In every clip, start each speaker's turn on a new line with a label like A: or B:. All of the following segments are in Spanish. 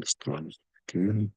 A: Estamos aquí.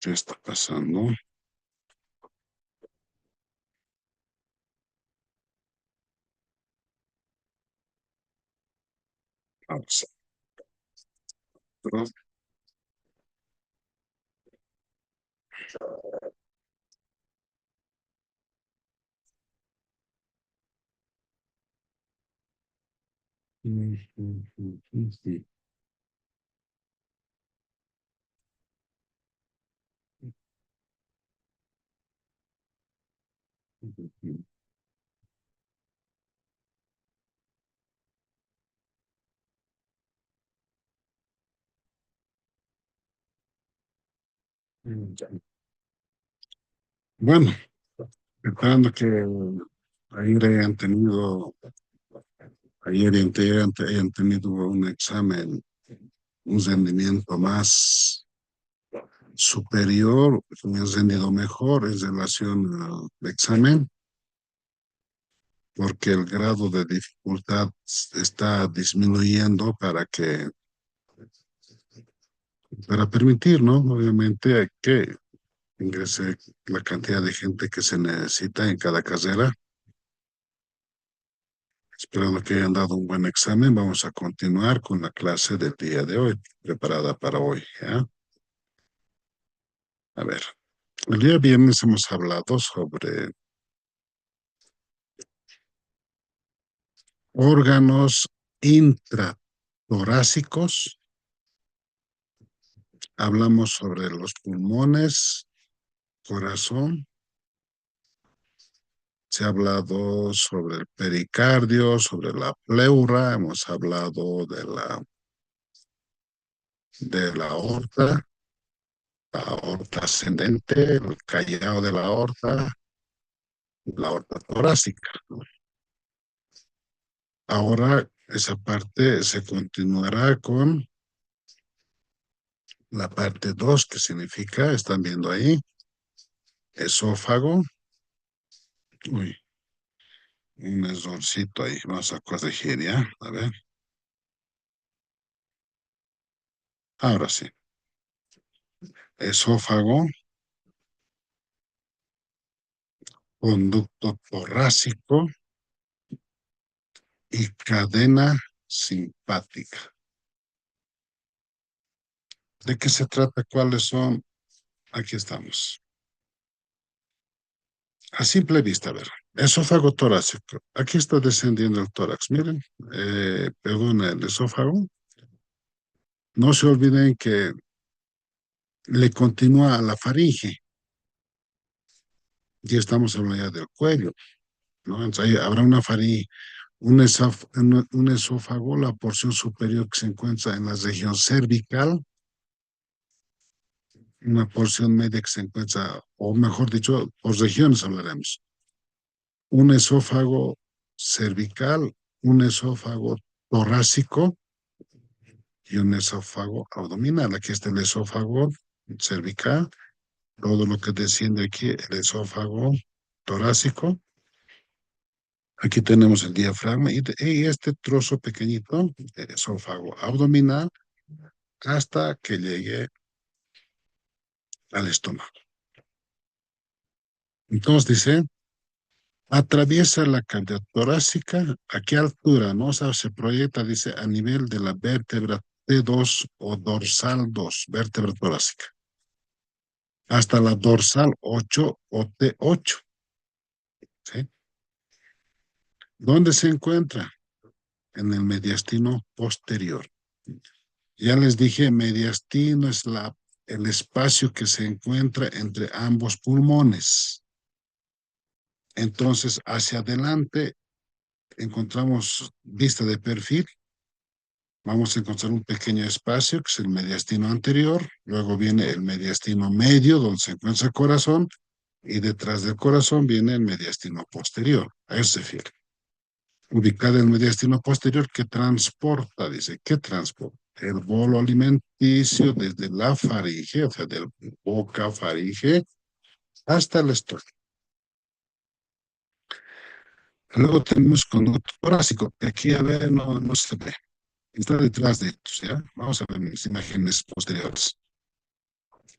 A: ¿Qué está pasando? Vamos a otro. Bueno, esperando que ayer hayan tenido, ayer y anteayer hayan tenido un examen, un rendimiento más superior, que han rendido mejor en relación al examen, porque el grado de dificultad está disminuyendo para permitir, ¿no? Obviamente que ingrese la cantidad de gente que se necesita en cada carrera. Esperando que hayan dado un buen examen, vamos a continuar con la clase del día de hoy, preparada para hoy, ¿ya? A ver, el día viernes hemos hablado sobre órganos intratorácicos, hablamos sobre los pulmones, corazón, se ha hablado sobre el pericardio, sobre la pleura, hemos hablado la aorta ascendente, el callado de la aorta torácica, ¿no? Ahora esa parte se continuará con la parte 2, que significa, están viendo ahí, esófago. Uy, un errorcito ahí, vamos a corregir ya, a ver, ahora sí, esófago, conducto torácico y cadena simpática. ¿De qué se trata? ¿Cuáles son? Aquí estamos. A simple vista, a ver, esófago torácico. Aquí está descendiendo el tórax, miren, perdón, el esófago. No se olviden que le continúa a la faringe y estamos hablando ya del cuello, ¿no? Entonces ahí habrá una faringe, un esófago, la porción superior que se encuentra en la región cervical, una porción media que se encuentra, o mejor dicho, por regiones hablaremos. Un esófago cervical, un esófago torácico y un esófago abdominal. Aquí está el esófago cervical, todo lo que desciende aquí, el esófago torácico. Aquí tenemos el diafragma y este trozo pequeñito, el esófago abdominal, hasta que llegue al estómago. Entonces dice, atraviesa la cavidad torácica, ¿a qué altura? ¿No? O sea, se proyecta, dice, a nivel de la vértebra T2 o dorsal 2, vértebra torácica, hasta la dorsal 8 o T8, ¿sí? ¿Dónde se encuentra? En el mediastino posterior. Ya les dije, mediastino es el espacio que se encuentra entre ambos pulmones. Entonces, hacia adelante encontramos vista de perfil, vamos a encontrar un pequeño espacio que es el mediastino anterior, luego viene el mediastino medio donde se encuentra el corazón y detrás del corazón viene el mediastino posterior. A eso se refiere. Ubicada en el mediastino posterior que transporta, dice, ¿qué transporta? El bolo alimenticio desde la faringe, o sea, del boca faringe hasta el estómago. Luego tenemos conducto torácico, que aquí a ver no se ve. Está detrás de estos, ¿ya? Vamos a ver las imágenes posteriores.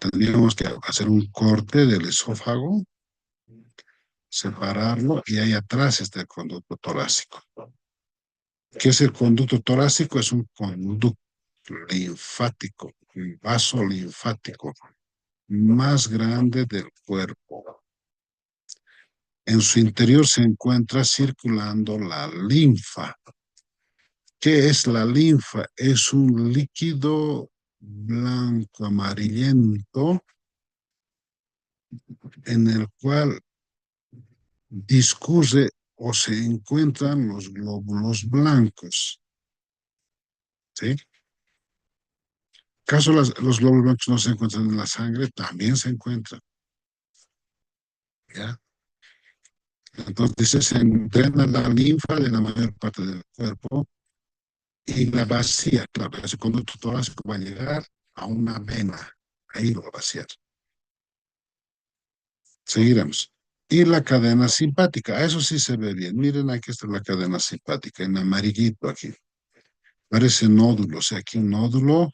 A: Tendríamos que hacer un corte del esófago, separarlo y ahí atrás está el conducto torácico. ¿Qué es el conducto torácico? Es un conducto linfático, un vaso linfático más grande del cuerpo. En su interior se encuentra circulando la linfa. ¿Qué es la linfa? Es un líquido blanco amarillento en el cual discurre o se encuentran los glóbulos blancos. ¿Sí? ¿Caso los glóbulos blancos no se encuentran en la sangre? También se encuentran. ¿Ya? Entonces se drena la linfa de la mayor parte del cuerpo y la vacía, claro, ese conducto torácico va a llegar a una vena, ahí lo va a vaciar. Seguiremos. Y la cadena simpática, eso sí se ve bien. Miren, aquí está la cadena simpática, en amarillito aquí. Parece nódulo, o sea, aquí un nódulo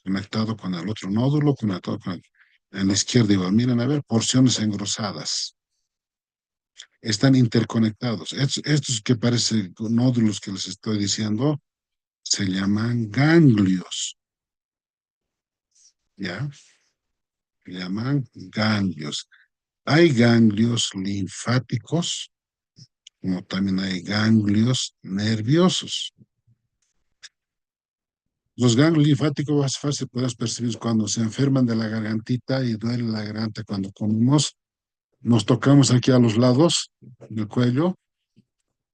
A: conectado con el otro nódulo, conectado con el... En la izquierda igual, miren, a ver, porciones engrosadas. Están interconectados. Estos que parecen nódulos que les estoy diciendo se llaman ganglios, ¿ya? Se llaman ganglios. Hay ganglios linfáticos, como también hay ganglios nerviosos. Los ganglios linfáticos más fácil podemos percibir cuando se enferman de la gargantita y duele la garganta cuando comemos. Nos tocamos aquí a los lados del cuello,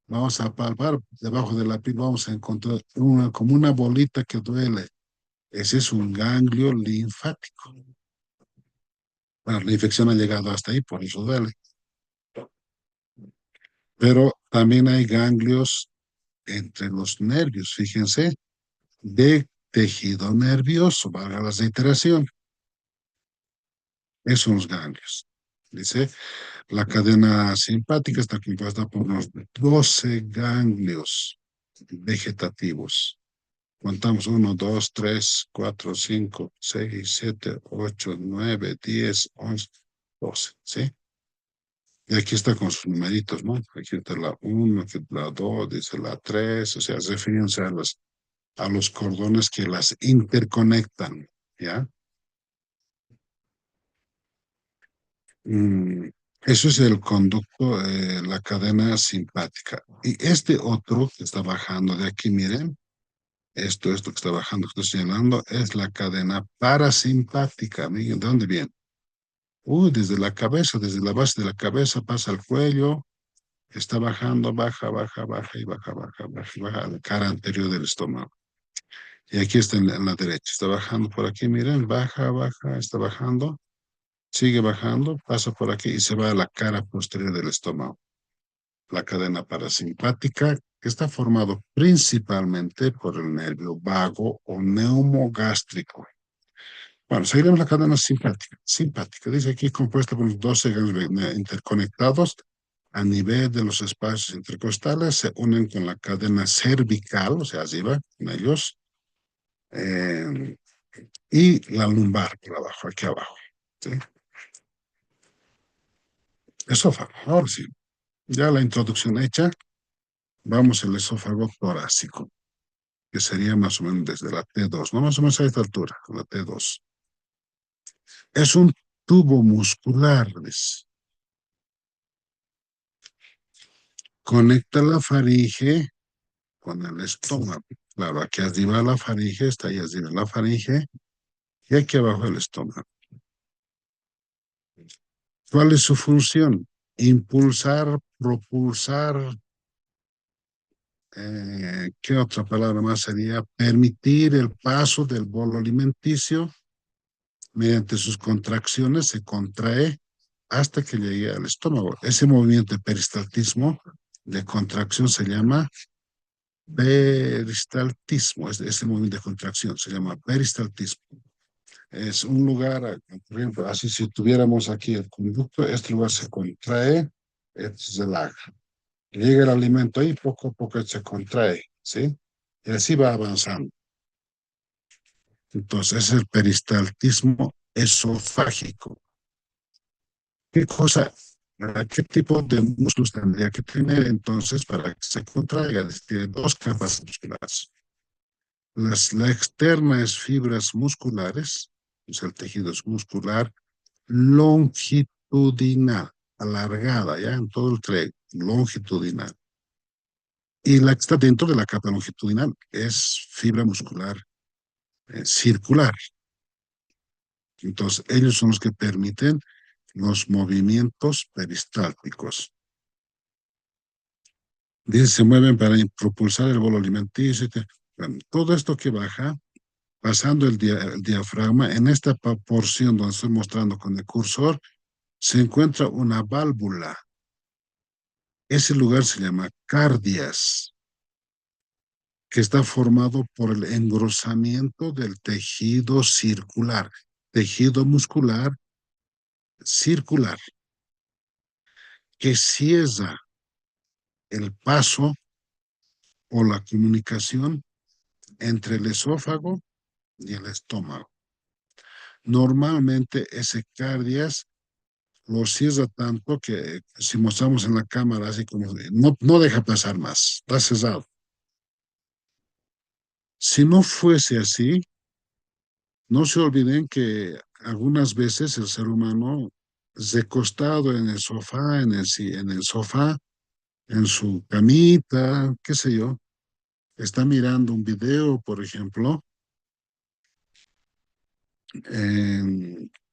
A: vamos a palpar debajo de la piel, vamos a encontrar como una bolita que duele. Ese es un ganglio linfático. Bueno, la infección ha llegado hasta ahí, por eso duele. Pero también hay ganglios entre los nervios, fíjense, de tejido nervioso, valga la reiteración. Esos son los ganglios. Dice, la cadena simpática está compuesta por unos 12 ganglios vegetativos. Contamos 1, 2, 3, 4, 5, 6, 7, 8, 9, 10, 11, 12, ¿sí? Y aquí está con sus numeritos, ¿no? Aquí está la 1, aquí la 2, dice la 3, o sea, refiriéndose a los cordones que las interconectan, ¿ya? Mm, eso es el conducto, la cadena simpática. Y este otro que está bajando de aquí, miren, esto que está bajando, que estoy señalando, es la cadena parasimpática. Miren, ¿de dónde viene? Desde la cabeza, desde la base de la cabeza pasa al cuello, está bajando, baja y baja a la cara anterior del estómago. Y aquí está en la derecha, está bajando por aquí, miren, baja, está bajando, sigue bajando, pasa por aquí y se va a la cara posterior del estómago. La cadena parasimpática, que está formado principalmente por el nervio vago o neumogástrico. Bueno, seguiremos la cadena simpática. Simpática, dice aquí, compuesta por los 12 ganglios interconectados a nivel de los espacios intercostales, se unen con la cadena cervical, o sea, arriba, con ellos, eh, y la lumbar por abajo, aquí abajo. ¿Sí? Esófago, ahora sí. Ya la introducción hecha, vamos al esófago torácico, que sería más o menos desde la T2, no más o menos a esta altura, la T2. Es un tubo muscular, ¿ves? Conecta la faringe con el estómago. Claro, aquí arriba la faringe, está ahí arriba la faringe, y aquí abajo el estómago. ¿Cuál es su función? Impulsar, propulsar ¿Qué otra palabra más sería? Permitir el paso del bolo alimenticio mediante sus contracciones, se contrae hasta que llegue al estómago. Ese movimiento de peristaltismo, de contracción, se llama peristaltismo. Ese movimiento de contracción se llama peristaltismo. Es un lugar, por ejemplo, así si tuviéramos aquí el conducto, este lugar se contrae, este es el agra. Llega el alimento ahí, poco a poco se contrae, ¿sí? Y así va avanzando. Entonces, es el peristaltismo esofágico. ¿Qué cosa, qué tipo de músculos tendría que tener entonces para que se contraiga? Tiene dos capas musculares. La externa es fibras musculares, es el tejido es muscular longitudinal, alargada, ya en todo el tren, longitudinal. Y la que está dentro de la capa longitudinal es fibra muscular circular. Entonces, ellos son los que permiten los movimientos peristálticos. Dice, se mueven para propulsar el bolo alimenticio. Bueno, todo esto que baja, pasando el diafragma, en esta porción donde estoy mostrando con el cursor, se encuentra una válvula. Ese lugar se llama cardias, que está formado por el engrosamiento del tejido circular, tejido muscular circular, que cierra el paso o la comunicación entre el esófago y el estómago. Normalmente ese cardias lo cierra tanto que si mostramos en la cámara así como no deja pasar más, está cerrado. Si no fuese así, no se olviden que algunas veces el ser humano recostado en el sofá, en el sofá, en su camita, qué sé yo, está mirando un video, por ejemplo,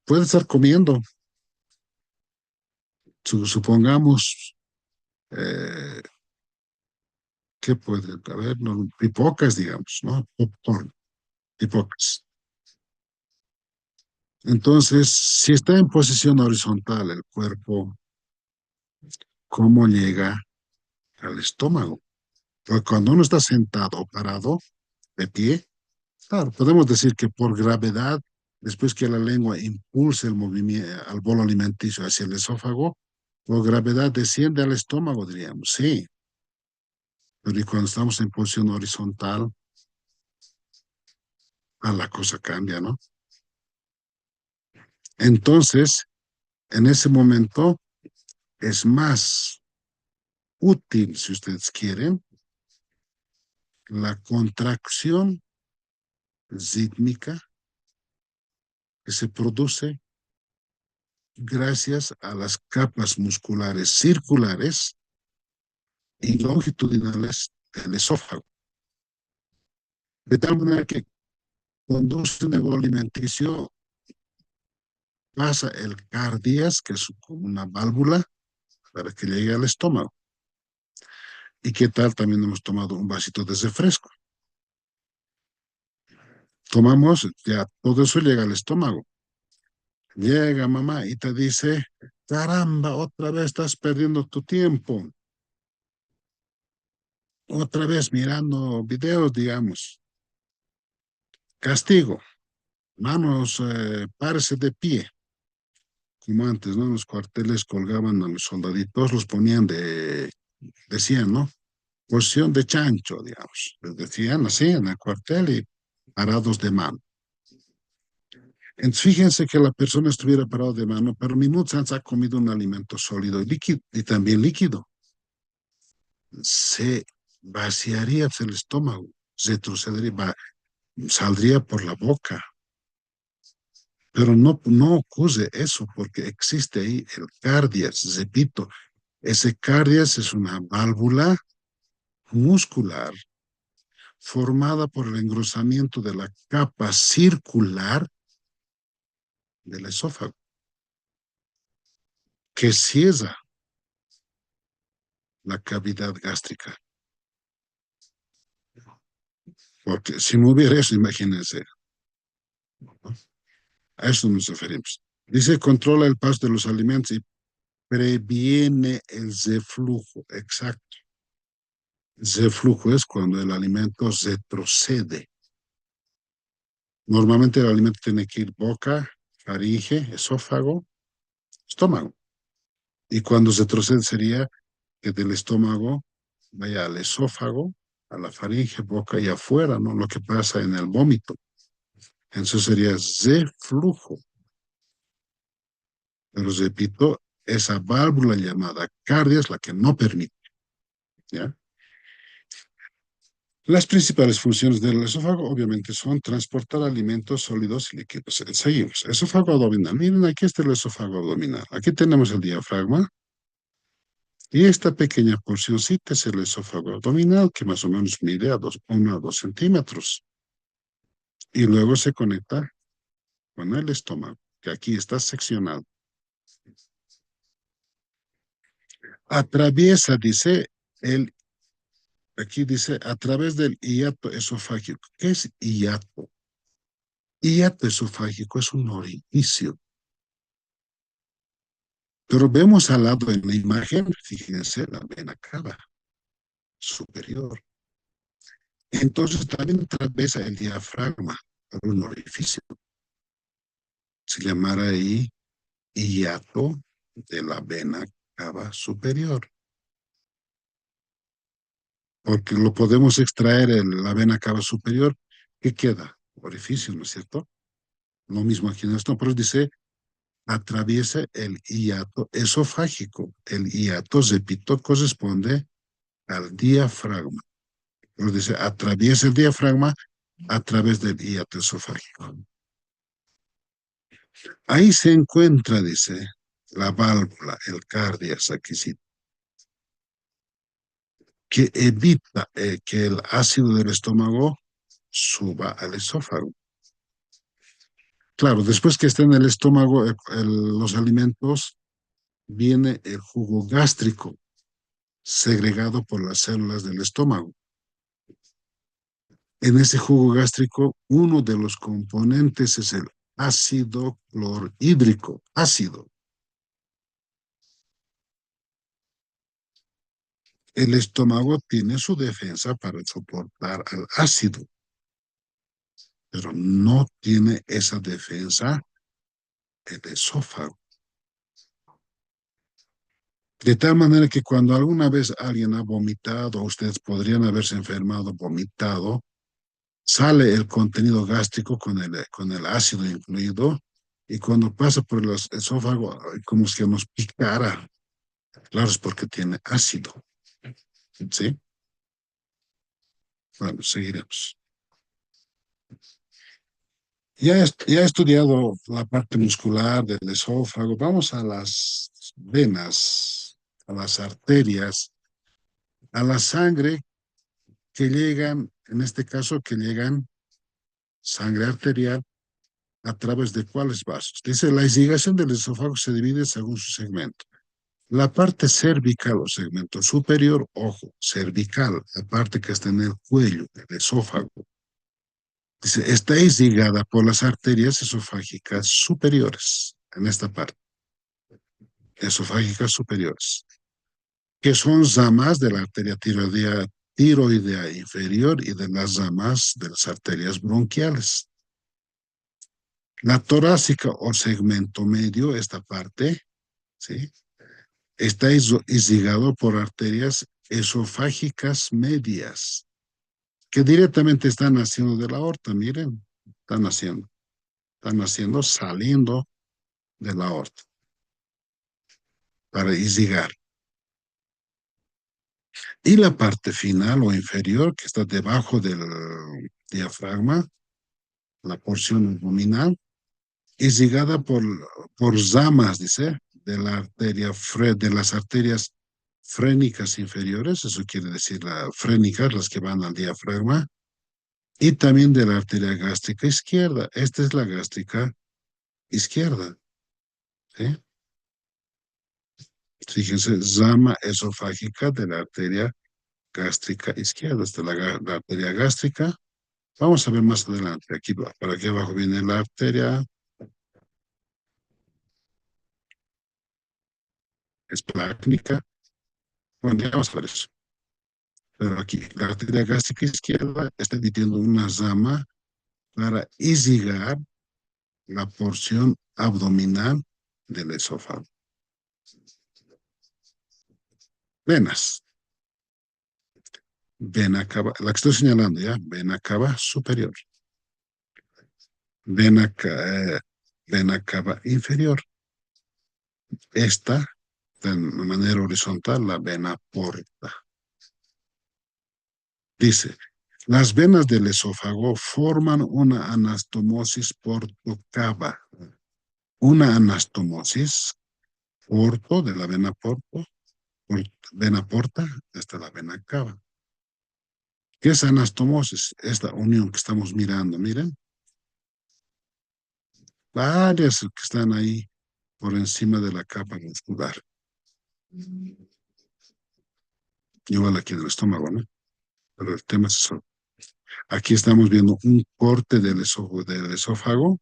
A: puede estar comiendo, supongamos, eh, ¿qué puede haber? No, pipocas, digamos, ¿no? Popcorn, pipocas. Entonces, si está en posición horizontal el cuerpo, ¿cómo llega al estómago? Porque cuando uno está sentado o parado, de pie, claro, podemos decir que por gravedad, después que la lengua impulsa el movimiento al bolo alimenticio hacia el esófago, por gravedad desciende al estómago, diríamos, sí. Pero y cuando estamos en posición horizontal, la cosa cambia, ¿no? Entonces, en ese momento es más útil, si ustedes quieren, la contracción rítmica que se produce gracias a las capas musculares circulares y longitudinales del esófago. De tal manera que conduce un bolo alimenticio, pasa el cardias, que es como una válvula, para que llegue al estómago. ¿Y qué tal? También hemos tomado un vasito de refresco. Tomamos, ya todo eso llega al estómago. Llega mamá y te dice, caramba, otra vez estás perdiendo tu tiempo. Otra vez mirando videos, digamos. Castigo. Manos, párese de pie. Como antes, ¿no? En los cuarteles colgaban a los soldaditos, los ponían decían, ¿no? Posición de chancho, digamos. Les decían así en el cuartel y parados de mano. Entonces, fíjense que la persona estuviera parado de mano, pero minutos antes ha comido un alimento sólido y líquido, y también líquido. Se vaciaría el estómago, retrocedería, saldría por la boca. Pero no ocurre eso porque existe ahí el cardias, repito, ese cardias es una válvula muscular formada por el engrosamiento de la capa circular del esófago, que cierra la cavidad gástrica. porque si no hubiera eso, imagínense, ¿no? A eso nos referimos. Dice, controla el paso de los alimentos y previene el reflujo. Exacto. Reflujo es cuando el alimento retrocede. Normalmente el alimento tiene que ir boca, faringe, esófago, estómago. Y cuando retrocede sería que del estómago vaya al esófago, a la faringe, boca y afuera, ¿no? Lo que pasa en el vómito. Eso sería reflujo. Pero repito, esa válvula llamada cardia es la que no permite, ¿ya? Las principales funciones del esófago, obviamente, son transportar alimentos sólidos y líquidos. Seguimos. Esófago abdominal. Miren, aquí está el esófago abdominal. Aquí tenemos el diafragma y esta pequeña porcioncita es el esófago abdominal, que más o menos mide a 1 a 2 centímetros. Y luego se conecta con el estómago, que aquí está seccionado. Atraviesa, dice, aquí dice, a través del hiato esofágico. ¿Qué es hiato? Hiato esofágico es un orificio. Pero vemos al lado en la imagen, fíjense, la vena cava superior. Entonces también atraviesa el diafragma por un orificio. Se llamará ahí hiato de la vena cava superior. Porque lo podemos extraer en la vena cava superior. ¿Qué queda? Orificio, ¿no es cierto? Lo mismo aquí en esto, pero dice atraviesa el hiato esofágico. El hiato, repito, corresponde al diafragma. Pero dice, atraviesa el diafragma a través del hiato esofágico. Ahí se encuentra, dice, la válvula, el cardias aquí sí, que evita que el ácido del estómago suba al esófago. Claro, después que está en el estómago, los alimentos, viene el jugo gástrico segregado por las células del estómago. En ese jugo gástrico, uno de los componentes es el ácido clorhídrico, ácido. El estómago tiene su defensa para soportar al ácido, pero no tiene esa defensa el esófago. De tal manera que cuando alguna vez alguien ha vomitado, ustedes podrían haberse enfermado, vomitado, sale el contenido gástrico con el ácido incluido, y cuando pasa por el esófago, como si nos picara. Claro, es porque tiene ácido, ¿sí? Bueno, seguiremos. Ya he estudiado la parte muscular del esófago. Vamos a las venas, a las arterias, a la sangre que llegan, en este caso, que llegan sangre arterial a través de cuáles vasos. Dice, la irrigación del esófago se divide según su segmento. La parte cervical o segmento superior, ojo, cervical, la parte que está en el cuello, el esófago. Dice, está irrigada por las arterias esofágicas superiores, en esta parte, esofágicas superiores, que son ramas de la arteria tiroidea inferior y de las ramas de las arterias bronquiales. La torácica o segmento medio, esta parte, ¿sí? Está irrigado por arterias esofágicas medias, que directamente están naciendo de la aorta, miren, están naciendo, saliendo de la aorta para irrigar. Y la parte final o inferior, que está debajo del diafragma, la porción abdominal, irrigada por ramas, dice, de la arteria, de las arterias frénicas inferiores, eso quiere decir las frénicas, las que van al diafragma, y también de la arteria gástrica izquierda. Esta es la gástrica izquierda, ¿sí? Fíjense, rama esofágica de la arteria gástrica izquierda. Esta es la arteria gástrica Vamos a ver más adelante. Aquí, para aquí abajo viene la arteria esplácnica. Bueno, ya vamos a ver eso. Pero aquí, la arteria gástrica izquierda está emitiendo una rama para irrigar la porción abdominal del esófago. Venas. Vena cava, la que estoy señalando ya, vena cava superior. Vena, vena cava inferior. Esta, de manera horizontal, la vena porta. Dice, las venas del esófago forman una anastomosis portocava. Una anastomosis, porto de la vena porto, vena porta, esta es la vena cava. ¿Qué es anastomosis? Esta unión que estamos mirando, miren, varias que están ahí por encima de la capa muscular. Igual aquí en el estómago, ¿no? Pero el tema es eso. Aquí estamos viendo un corte del esófago.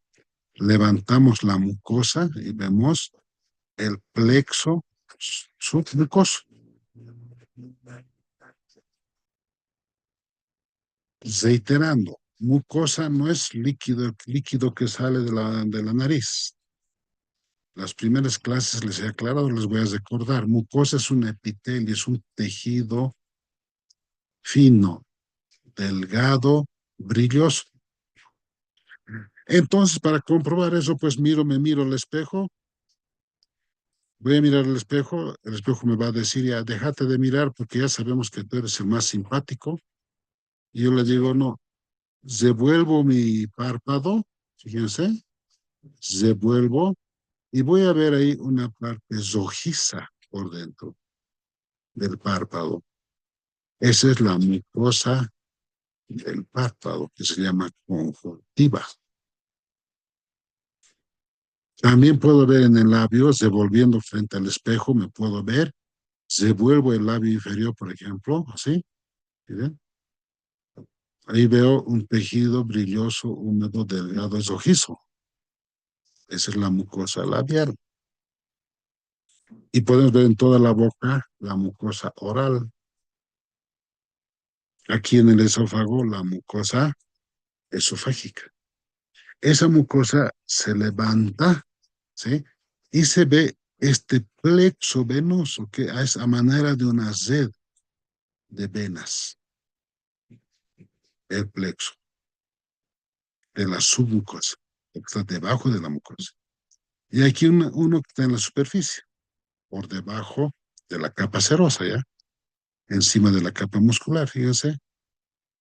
A: Levantamos la mucosa y vemos el plexo submucoso. Reiterando, mucosa no es líquido, el líquido que sale de la nariz. Las primeras clases les he aclarado, les voy a recordar. Mucosa es un epitelio, es un tejido fino, delgado, brilloso. Entonces, para comprobar eso, pues me miro al espejo, voy a mirar el espejo me va a decir, ya, déjate de mirar porque ya sabemos que tú eres el más simpático. Y yo le digo, no, revuelvo mi párpado, fíjense, revuelvo y voy a ver ahí una parte rojiza por dentro del párpado. Esa es la mucosa del párpado, que se llama conjuntiva. También puedo ver en el labio, revolviendo frente al espejo, me puedo ver, revuelvo el labio inferior, por ejemplo, así, ¿miren? Ahí veo un tejido brilloso, húmedo, delgado, es rojizo. Esa es la mucosa labial. Y podemos ver en toda la boca la mucosa oral. Aquí en el esófago, la mucosa esofágica. Esa mucosa se levanta, ¿sí? Y se ve este plexo venoso que es a manera de una red de venas, el plexo de la submucosa, que está debajo de la mucosa. Y aquí uno que está en la superficie, por debajo de la capa serosa, ¿ya? Encima de la capa muscular, fíjense.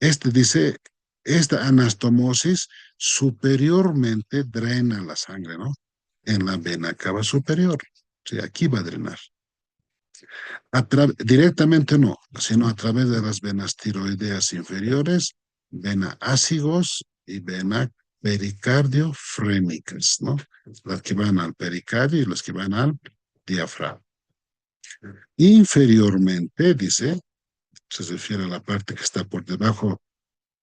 A: Este dice, esta anastomosis superiormente drena la sangre, ¿no? En la vena cava superior. Sí, aquí va a drenar. Directamente no, sino a través de las venas tiroideas inferiores, vena ácigos y vena pericardio frémicas, ¿no? Las que van al pericardio y las que van al diafragma. Inferiormente, dice, se refiere a la parte que está por debajo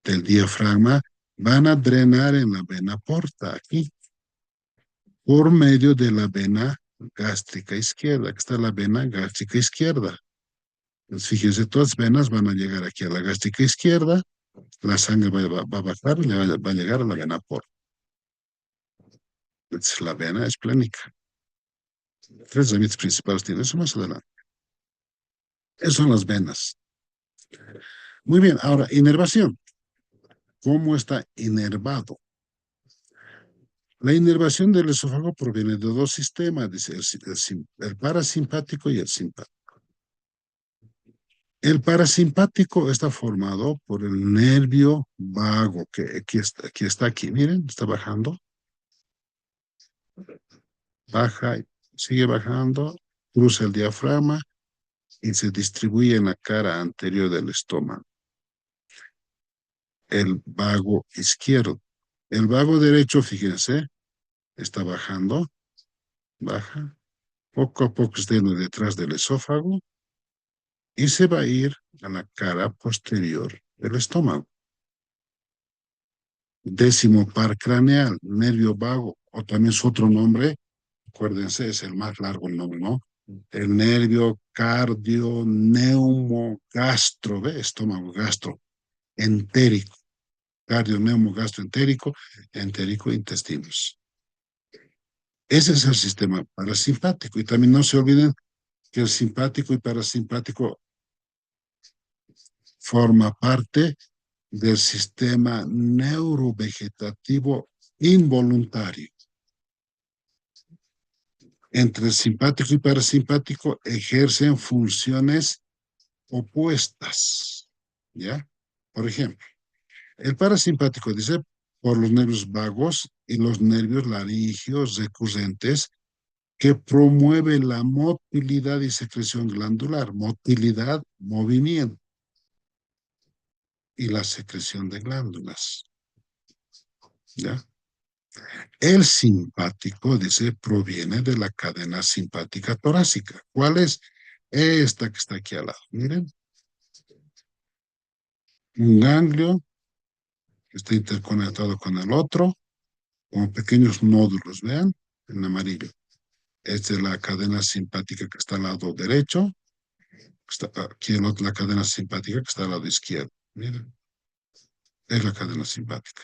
A: del diafragma, van a drenar en la vena porta, aquí, por medio de la vena gástrica izquierda. Aquí está la vena gástrica izquierda. Entonces, fíjense, todas las venas van a llegar aquí a la gástrica izquierda, la sangre va a bajar y va a llegar a la vena porta. Entonces, la vena esplénica. Tres ramitas principales tiene eso más adelante. Esas son las venas. Muy bien, ahora, inervación. ¿Cómo está inervado? La inervación del esófago proviene de dos sistemas, dice el parasimpático y el simpático. El parasimpático está formado por el nervio vago, que aquí está aquí, miren, está bajando, baja, sigue bajando, cruza el diafragma y se distribuye en la cara anterior del estómago. El vago izquierdo. El vago derecho, fíjense, está bajando, baja, poco a poco está detrás del esófago y se va a ir a la cara posterior del estómago. Décimo par craneal, nervio vago, o también su otro nombre, acuérdense, es el más largo el nombre, ¿no? El nervio cardio neumogastro, ¿ve? Estómago, gastro, entérico, cardio neumogastroentérico, entérico, intestinos. Ese es el sistema parasimpático. Y también no se olviden que el simpático y parasimpático forma parte del sistema neurovegetativo involuntario. Entre el simpático y parasimpático ejercen funciones opuestas, ¿ya? Por ejemplo, el parasimpático dice por los nervios vagos y los nervios laringeos recurrentes que promueve la motilidad y secreción glandular, motilidad, movimiento y la secreción de glándulas, ¿ya? El simpático, dice, proviene de la cadena simpática torácica. ¿Cuál es? Esta que está aquí al lado. Miren, un ganglio que está interconectado con el otro, como pequeños nódulos, vean, en amarillo. Esta es la cadena simpática que está al lado derecho. Está aquí la cadena simpática que está al lado izquierdo. Miren, es la cadena simpática.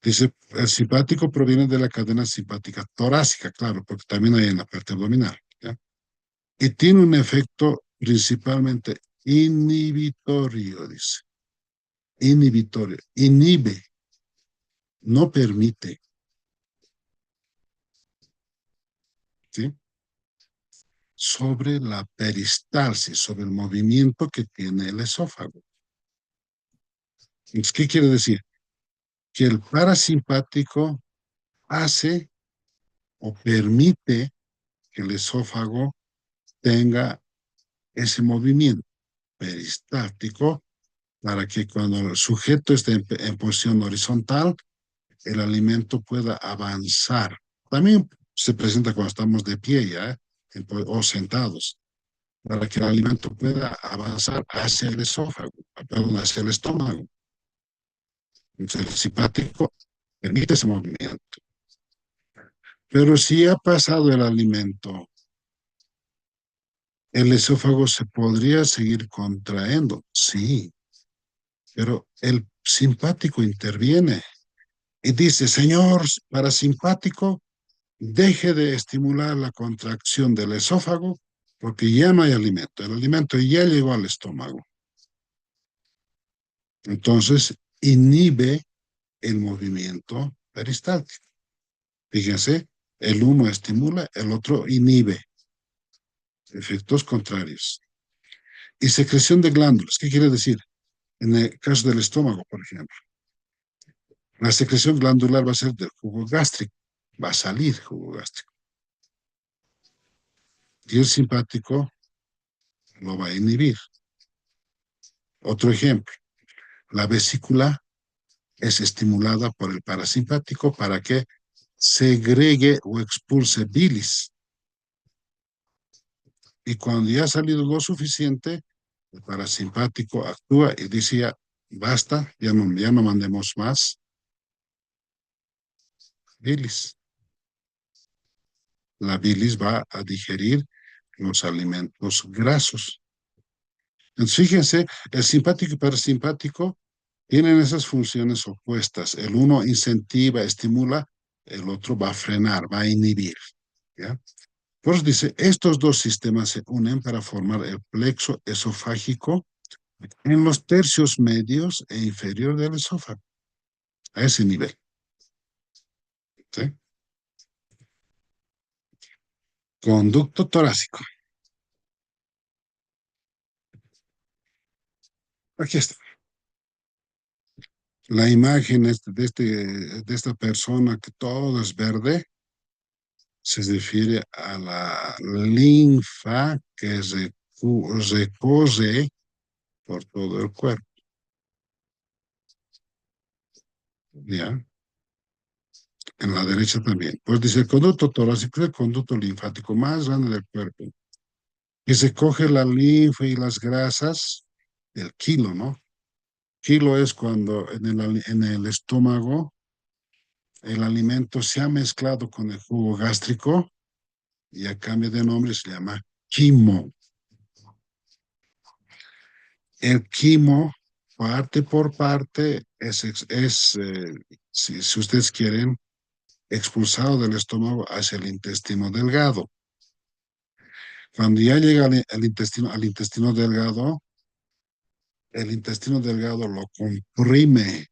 A: Dice, el simpático proviene de la cadena simpática torácica, claro, porque también hay en la parte abdominal, ¿ya? Y tiene un efecto principalmente inhibitorio, dice. Inhibitorio. Inhibe, no permite, ¿sí? Sobre la peristalsis, sobre el movimiento que tiene el esófago. Entonces, ¿qué quiere decir? Que el parasimpático hace o permite que el esófago tenga ese movimiento peristáltico para que cuando el sujeto esté en posición horizontal, el alimento pueda avanzar. También se presenta cuando estamos de pie ya, o sentados, para que el alimento pueda avanzar hacia el esófago, perdón, hacia el estómago. Entonces, el simpático permite ese movimiento. Pero si ha pasado el alimento, el esófago se podría seguir contrayendo, sí, pero el simpático interviene y dice, señor parasimpático, deje de estimular la contracción del esófago porque ya no hay alimento. El alimento ya llegó al estómago. Entonces, inhibe el movimiento peristáltico. Fíjense, el uno estimula, el otro inhibe. Efectos contrarios. Y secreción de glándulas. ¿Qué quiere decir? En el caso del estómago, por ejemplo, la secreción glandular va a ser del jugo gástrico. Va a salir jugo gástrico. Y el simpático lo va a inhibir. Otro ejemplo, la vesícula es estimulada por el parasimpático para que segregue o expulse bilis. Y cuando ya ha salido lo suficiente, el parasimpático actúa y dice ya, basta, ya no mandemos más bilis. La bilis va a digerir los alimentos grasos. Entonces, fíjense, el simpático y parasimpático tienen esas funciones opuestas. El uno incentiva, estimula, el otro va a frenar, va a inhibir. ¿Ya? Por eso dice, estos dos sistemas se unen para formar el plexo esofágico en los tercios medios e inferior del esófago, a ese nivel. ¿Sí? Conducto torácico. Aquí está. La imagen de esta persona que todo es verde se refiere a la linfa que recorre por todo el cuerpo. ¿Ya? En la derecha también. Pues dice el conducto torácico es el conducto linfático más grande del cuerpo, que se coge la linfa y las grasas del kilo, ¿no? Kilo es cuando en el estómago el alimento se ha mezclado con el jugo gástrico y a cambio de nombre se llama quimo. El quimo, parte por parte, si ustedes quieren, expulsado del estómago hacia el intestino delgado. Cuando ya llega al intestino delgado, el intestino delgado lo comprime.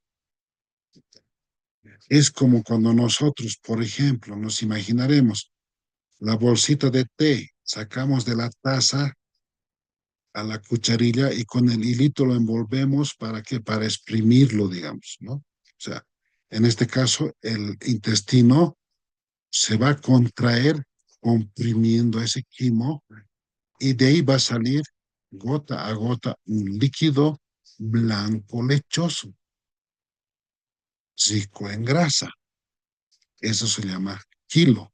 A: Es como cuando nosotros, por ejemplo, nos imaginaremos la bolsita de té, sacamos de la taza a la cucharilla y con el hilito lo envolvemos para que para exprimirlo, digamos, ¿no? O sea, en este caso, el intestino se va a contraer comprimiendo ese quimo y de ahí va a salir gota a gota un líquido blanco lechoso, rico en grasa. Eso se llama quilo.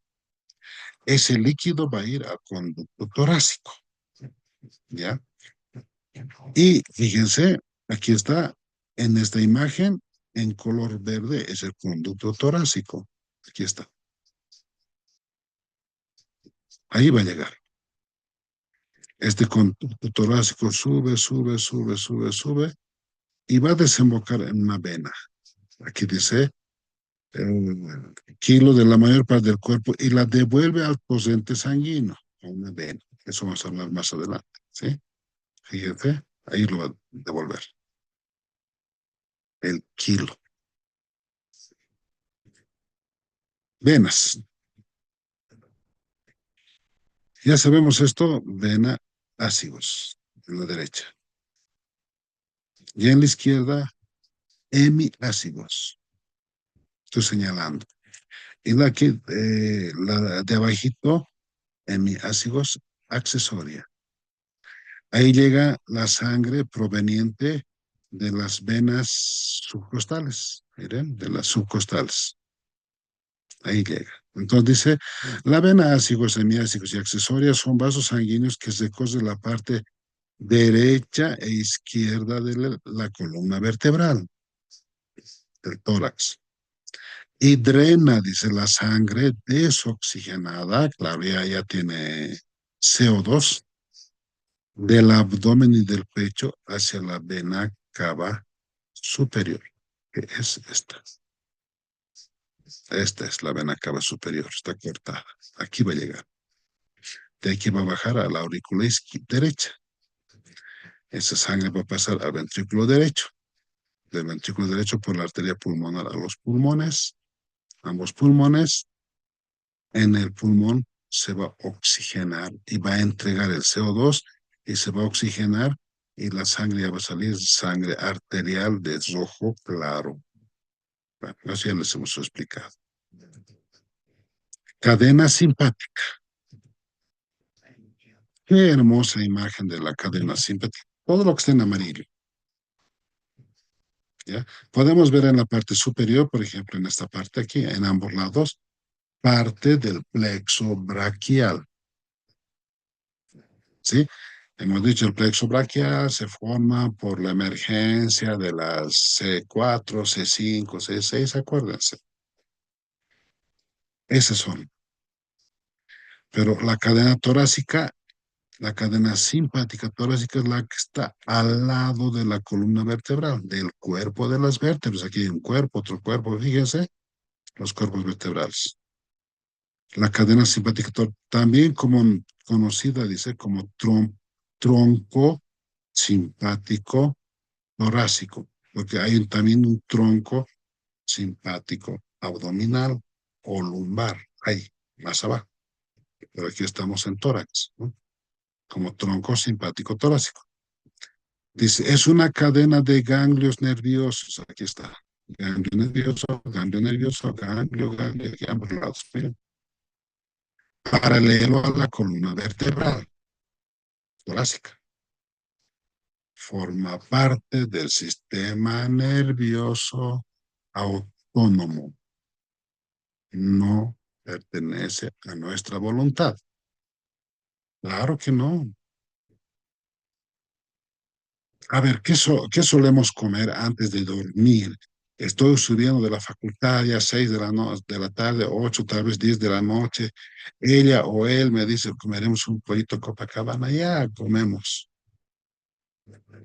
A: Ese líquido va a ir al conducto torácico, ¿ya? Y fíjense, aquí está, en esta imagen, en color verde, es el conducto torácico. Aquí está. Ahí va a llegar. Este conducto torácico sube, sube, sube, sube, sube y va a desembocar en una vena. Aquí dice el kilo de la mayor parte del cuerpo y la devuelve al torrente sanguíneo, a una vena. Eso vamos a hablar más adelante, ¿sí? Fíjense, ahí lo va a devolver. El kilo. Venas. Ya sabemos esto, vena ácidos en la derecha. Y en la izquierda, hemiácidos. Estoy señalando. Y la de abajito, hemiácidos accesoria. Ahí llega la sangre proveniente de las venas subcostales. Miren, de las subcostales. Ahí llega. Entonces dice, la vena ácidos, hemiácidos y accesorias son vasos sanguíneos que se recorren la parte derecha e izquierda de la columna vertebral, del tórax. Y drena, dice, la sangre desoxigenada, claro, ya tiene CO2, del abdomen y del pecho hacia la vena cava superior, que es esta. Esta es la vena cava superior, está cortada. Aquí va a llegar. De aquí va a bajar a la aurícula derecha. Esa sangre va a pasar al ventrículo derecho. Del ventrículo derecho por la arteria pulmonar a los pulmones, ambos pulmones. En el pulmón se va a oxigenar y va a entregar el CO2 y se va a oxigenar y la sangre ya va a salir sangre arterial de rojo claro. Bueno, eso ya les hemos explicado. Cadena simpática. Qué hermosa imagen de la cadena simpática. Todo lo que está en amarillo. ¿Ya? Podemos ver en la parte superior, por ejemplo, en esta parte aquí, en ambos lados, parte del plexo braquial. ¿Sí? Hemos dicho el plexo braquial se forma por la emergencia de las C4, C5, C6, acuérdense. Esas son. Pero la cadena simpática torácica es la que está al lado de la columna vertebral, del cuerpo de las vértebras. Aquí hay un cuerpo, otro cuerpo, fíjense, los cuerpos vertebrales. La cadena simpática también como conocida, dice, como tronco simpático torácico, porque hay también un tronco simpático abdominal o lumbar, ahí, más abajo. Pero aquí estamos en tórax, ¿no? Como tronco simpático torácico. Dice, es una cadena de ganglios nerviosos. Aquí está. Ganglio nervioso, ganglio, aquí a ambos lados. Miren. Paralelo a la columna vertebral torácica. Forma parte del sistema nervioso autónomo. No pertenece a nuestra voluntad. Claro que no. A ver, ¿qué solemos comer antes de dormir? Estoy subiendo de la facultad ya 6 de de la tarde, 8, tal vez 10 de la noche. Ella o él me dice, comeremos un pollito Copacabana. Ya comemos.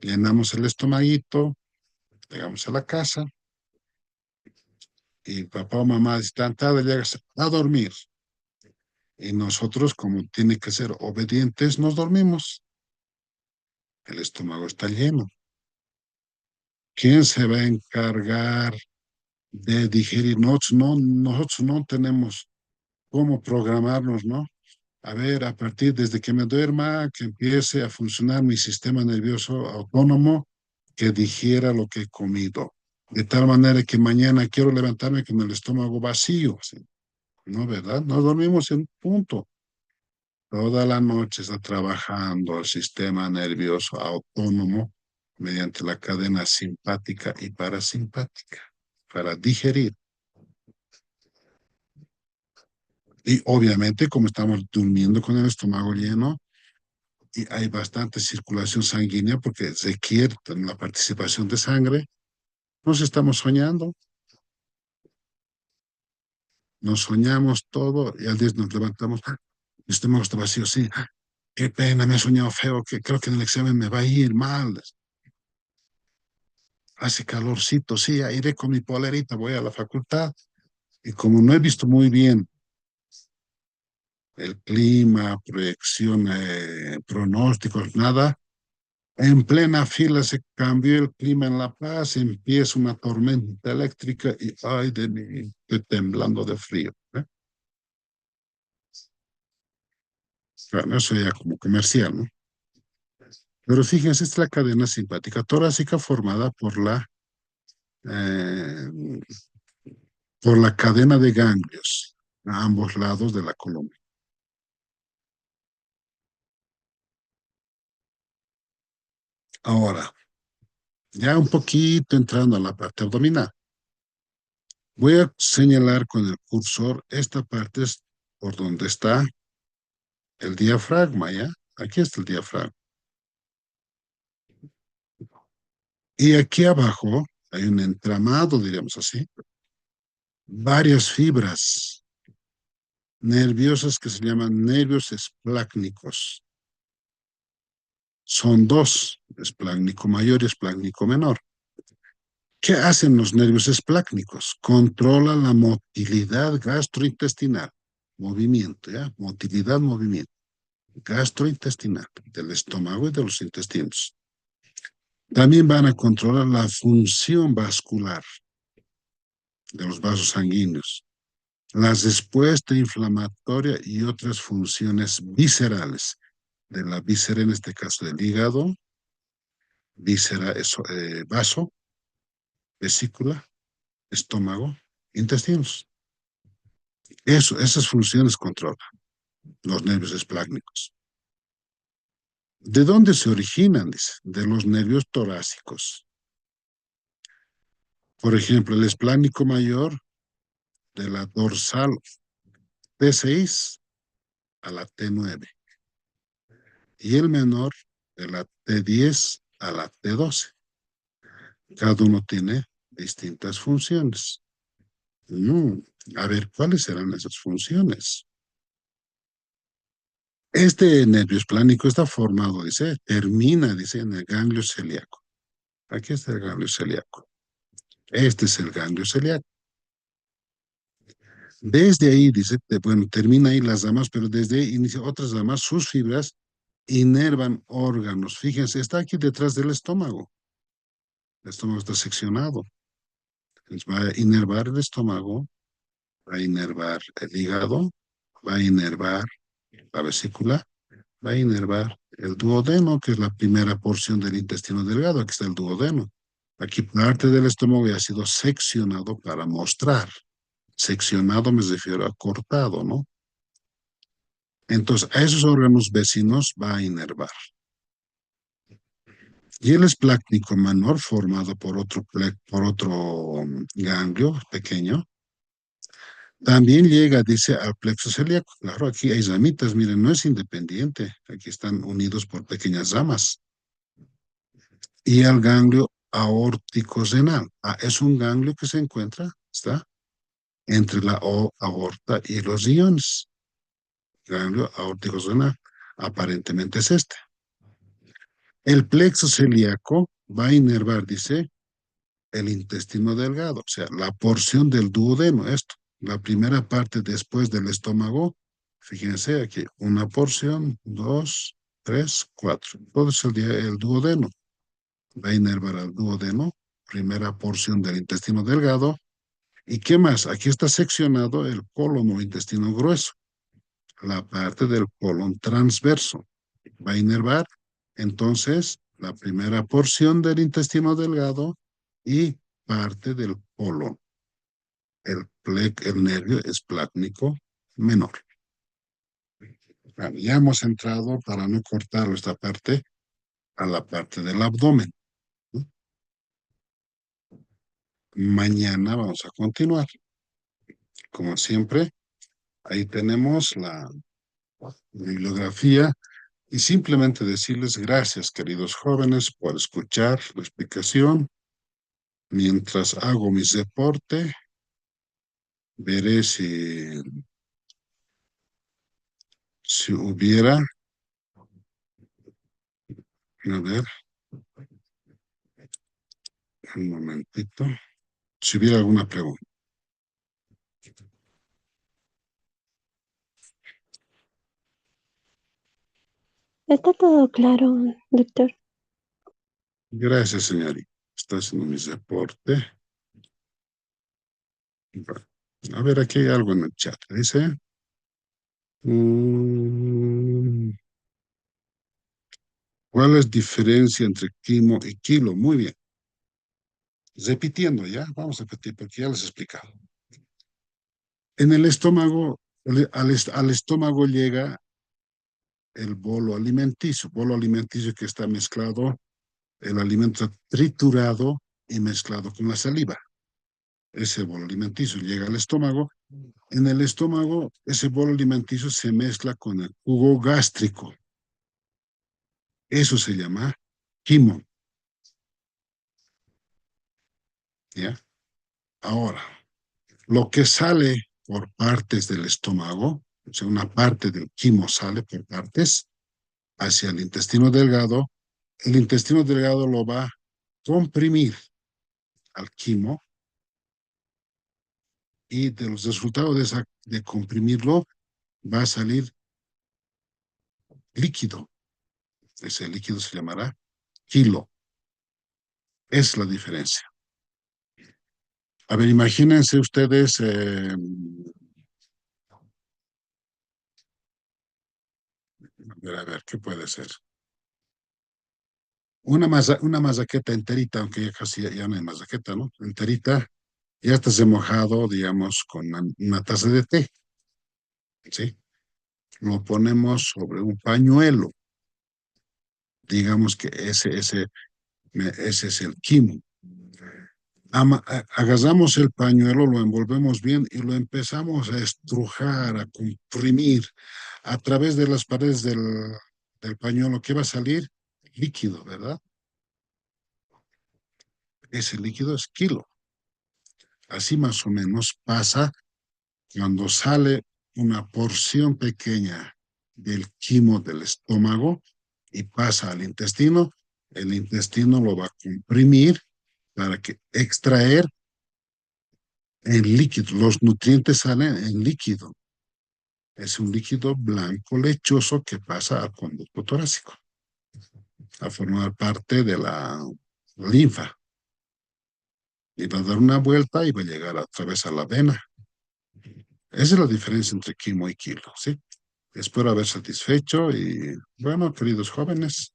A: Llenamos el estomaguito, llegamos a la casa y papá o mamá están tarde, llegas a dormir. Y nosotros, como tiene que ser obedientes, nos dormimos. El estómago está lleno. ¿Quién se va a encargar de digerir? Nosotros no tenemos cómo programarnos, ¿no? A ver, a partir desde que me duerma, que empiece a funcionar mi sistema nervioso autónomo, que digiera lo que he comido. De tal manera que mañana quiero levantarme con el estómago vacío, ¿sí? ¿No, verdad? Nos dormimos en punto. Toda la noche está trabajando el sistema nervioso autónomo mediante la cadena simpática y parasimpática para digerir. Y obviamente, como estamos durmiendo con el estómago lleno y hay bastante circulación sanguínea porque requiere la participación de sangre, nos estamos soñando, nos soñamos todo y al día nos levantamos, el estómago está vacío, sí, qué pena, me he soñado feo, que creo que en el examen me va a ir mal. Hace calorcito, sí, iré con mi polerita, voy a la facultad y como no he visto muy bien el clima, proyección, pronósticos, nada, en plena fila se cambió el clima en La Paz, empieza una tormenta eléctrica y ay de mí, estoy temblando de frío, ¿eh? Bueno, eso ya como comercial, ¿no? Pero fíjense, esta es la cadena simpática torácica formada eh, por la cadena de ganglios a ambos lados de la columna. Ahora, ya un poquito entrando a la parte abdominal. Voy a señalar con el cursor esta parte es por donde está el diafragma, ¿ya? Aquí está el diafragma. Y aquí abajo hay un entramado, diríamos así, varias fibras nerviosas que se llaman nervios esplácnicos. Son dos, esplácnico mayor y esplácnico menor. ¿Qué hacen los nervios esplácnicos? Controlan la motilidad gastrointestinal, movimiento, ¿ya? Motilidad, movimiento gastrointestinal, del estómago y de los intestinos. También van a controlar la función vascular de los vasos sanguíneos, la respuesta inflamatoria y otras funciones viscerales de la víscera, en este caso del hígado, víscera, vaso, vesícula, estómago, intestinos. Esas funciones controlan los nervios esplácnicos. ¿De dónde se originan? Dice, de los nervios torácicos. Por ejemplo, el esplácnico mayor de la dorsal T6 a la T9 y el menor de la T10 a la T12. Cada uno tiene distintas funciones. Mm, a ver, ¿cuáles serán esas funciones? Este nervio esplánico está formado, dice, termina, dice, en el ganglio celíaco. Aquí está el ganglio celíaco. Este es el ganglio celíaco. Desde ahí, dice, bueno, termina ahí las ramas, pero desde ahí inicia otras ramas, sus fibras inervan órganos. Fíjense, está aquí detrás del estómago. El estómago está seccionado. Entonces va a inervar el estómago, va a inervar el hígado, va a inervar la vesícula, va a inervar el duodeno, que es la primera porción del intestino delgado. Aquí está el duodeno. Aquí parte del estómago ya ha sido seccionado para mostrar. Seccionado me refiero a cortado, ¿no? Entonces, a esos órganos vecinos va a inervar. Y el esplácnico menor, formado por otro ganglio pequeño, también llega, dice, al plexo celíaco. Claro, aquí hay ramitas, miren, no es independiente. Aquí están unidos por pequeñas ramas. y el ganglio aórtico renal. Es un ganglio que se encuentra, está entre la aorta y los riñones. Ganglio aórtico renal. Aparentemente es este. El plexo celíaco va a inervar, dice, el intestino delgado, o sea, la porción del duodeno, esto, la primera parte después del estómago. Fíjense aquí, una porción, dos, tres, cuatro. Todo es el duodeno. Va a inervar al duodeno, primera porción del intestino delgado. ¿Y qué más? Aquí está seccionado el colon o intestino grueso, la parte del colon transverso. Va a inervar entonces la primera porción del intestino delgado y parte del colon. El nervio esplácnico menor. Bueno, ya hemos entrado, para no cortar esta parte, a la parte del abdomen, ¿no? Mañana vamos a continuar. Como siempre, ahí tenemos la bibliografía y simplemente decirles gracias, queridos jóvenes, por escuchar la explicación. Mientras hago mi reporte, veré si hubiera, a ver, un momentito, si hubiera alguna pregunta.
B: Está todo claro, doctor.
A: Gracias, señorita. Estoy haciendo mi reporte. A ver, aquí hay algo en el chat. Dice, mm, ¿cuál es la diferencia entre quimo y kilo? Muy bien. Repitiendo ya, vamos a repetir porque ya les he explicado. En el estómago, al estómago llega el bolo alimenticio que está mezclado, el alimento triturado y mezclado con la saliva. Ese bolo alimenticio llega al estómago. En el estómago, ese bolo alimenticio se mezcla con el jugo gástrico. Eso se llama quimo. ¿Ya? Ahora, lo que sale por partes del estómago, o sea, una parte del quimo sale por partes hacia el intestino delgado. El intestino delgado lo va a comprimir al quimo y de los resultados de comprimirlo va a salir líquido. Ese líquido se llamará kilo. Es la diferencia. A ver, imagínense ustedes, a ver, ¿qué puede ser? Una mazaqueta enterita, aunque ya casi ya no hay mazaqueta, ¿no? Enterita, ya está remojado, digamos, con una taza de té, ¿sí? Lo ponemos sobre un pañuelo. Digamos que ese es el quimo. Agarramos el pañuelo, lo envolvemos bien y lo empezamos a estrujar, a comprimir a través de las paredes del pañuelo. ¿Qué va a salir? Líquido, ¿verdad? Ese líquido es kilo. Así más o menos pasa cuando sale una porción pequeña del quimo del estómago y pasa al intestino. El intestino lo va a comprimir para que extraer en líquido. Los nutrientes salen en líquido. Es un líquido blanco lechoso que pasa al conducto torácico a formar parte de la linfa. Y va a dar una vuelta y va a llegar a través a la vena. Esa es la diferencia entre quimo y kilo, ¿sí? Espero haber satisfecho y bueno, queridos jóvenes,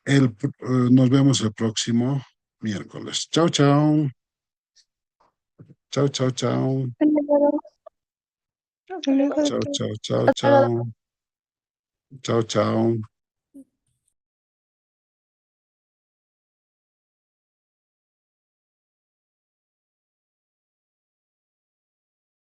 A: nos vemos el próximo miércoles. Chao, chao. Chao, chao, chao.
B: Hasta luego.
A: Chao, chao, chao, chao. Chao, chao.